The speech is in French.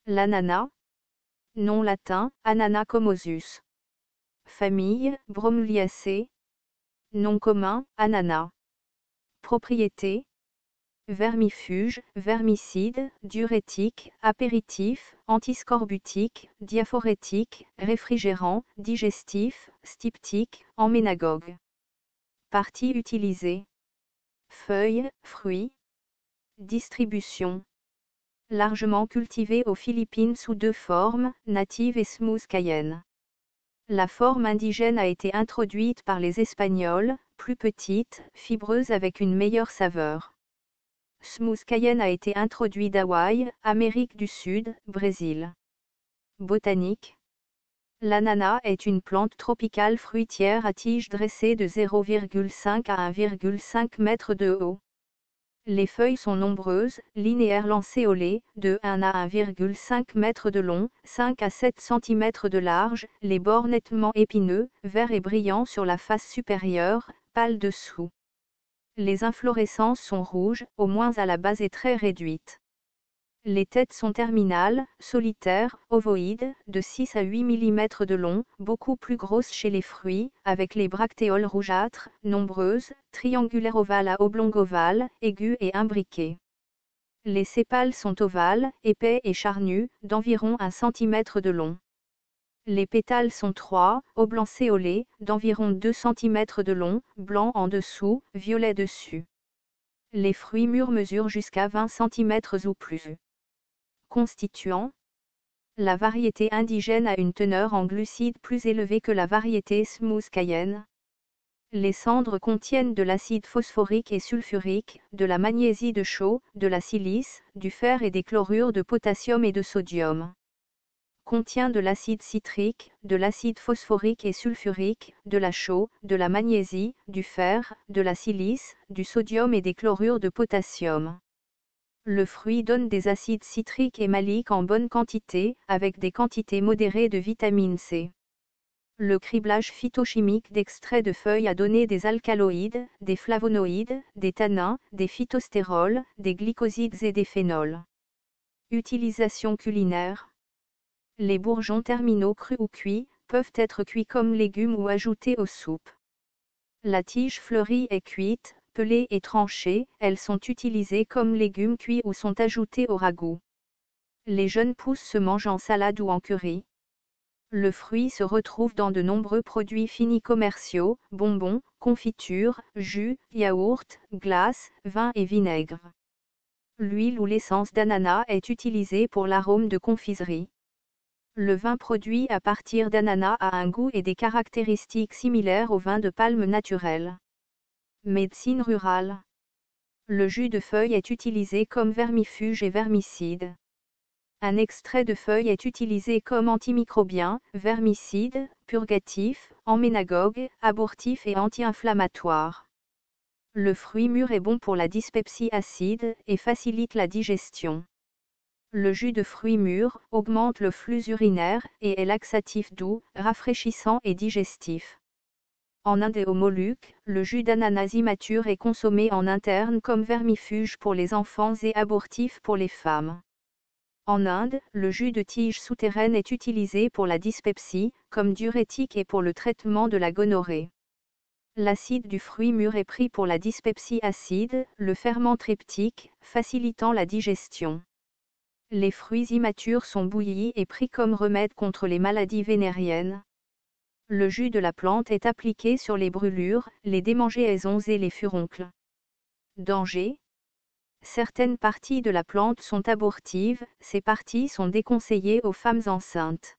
L'ananas. Nom latin, Ananas commosus. Famille, Bromeliaceae. Nom commun, ananas. Propriétés. Vermifuge, vermicide, diurétique, apéritif, antiscorbutique, diaphorétique, réfrigérant, digestif, styptique, emménagogue. Parties utilisées. Feuilles, fruits. Distribution. Largement cultivé aux Philippines sous deux formes, native et smooth cayenne. La forme indigène a été introduite par les Espagnols, plus petite, fibreuse avec une meilleure saveur. Smooth cayenne a été introduit d'Hawaï, Amérique du Sud, Brésil. Botanique. L'ananas est une plante tropicale fruitière à tige dressée de 0,5 à 1,5 m de haut. Les feuilles sont nombreuses, linéaires lancéolées, de 1 à 1,5 m de long, 5 à 7 cm de large, les bords nettement épineux, verts et brillants sur la face supérieure, pâles dessous. Les inflorescences sont rouges, au moins à la base et très réduites. Les têtes sont terminales, solitaires, ovoïdes, de 6 à 8 mm de long, beaucoup plus grosses chez les fruits, avec les bractéoles rougeâtres, nombreuses, triangulaires ovales à oblongo-ovales, aiguës et imbriquées. Les sépales sont ovales, épais et charnus, d'environ 1 cm de long. Les pétales sont 3, oblancéolés, d'environ 2 cm de long, blanc en dessous, violet dessus. Les fruits mûrs mesurent jusqu'à 20 cm ou plus. Constituants. La variété indigène a une teneur en glucides plus élevée que la variété smooth cayenne. Les cendres contiennent de l'acide phosphorique et sulfurique, de la magnésie de chaux, de la silice, du fer et des chlorures de potassium et de sodium. Contient de l'acide citrique, de l'acide phosphorique et sulfurique, de la chaux, de la magnésie, du fer, de la silice, du sodium et des chlorures de potassium. Le fruit donne des acides citriques et maliques en bonne quantité, avec des quantités modérées de vitamine C. Le criblage phytochimique d'extraits de feuilles a donné des alcaloïdes, des flavonoïdes, des tannins, des phytostérols, des glycosides et des phénols. Utilisation culinaire. Les bourgeons terminaux crus ou cuits, peuvent être cuits comme légumes ou ajoutés aux soupes. La tige fleurie est cuite, pelée et tranchée, elles sont utilisées comme légumes cuits ou sont ajoutées au ragoût. Les jeunes pousses se mangent en salade ou en curry. Le fruit se retrouve dans de nombreux produits finis commerciaux, bonbons, confitures, jus, yaourts, glaces, vins et vinaigres. L'huile ou l'essence d'ananas est utilisée pour l'arôme de confiserie. Le vin produit à partir d'ananas a un goût et des caractéristiques similaires au vin de palme naturel. Médecine rurale. Le jus de feuille est utilisé comme vermifuge et vermicide. Un extrait de feuille est utilisé comme antimicrobien, vermicide, purgatif, emménagogue, abortif et anti-inflammatoire. Le fruit mûr est bon pour la dyspepsie acide et facilite la digestion. Le jus de fruits mûrs augmente le flux urinaire et est laxatif doux, rafraîchissant et digestif. En Inde et aux Moluques, le jus d'ananas immature est consommé en interne comme vermifuge pour les enfants et abortif pour les femmes. En Inde, le jus de tige souterraine est utilisé pour la dyspepsie, comme diurétique et pour le traitement de la gonorrhée. L'acide du fruit mûr est pris pour la dyspepsie acide, le ferment triptyque, facilitant la digestion. Les fruits immatures sont bouillis et pris comme remède contre les maladies vénériennes. Le jus de la plante est appliqué sur les brûlures, les démangeaisons et les furoncles. Danger. Certaines parties de la plante sont abortives, ces parties sont déconseillées aux femmes enceintes.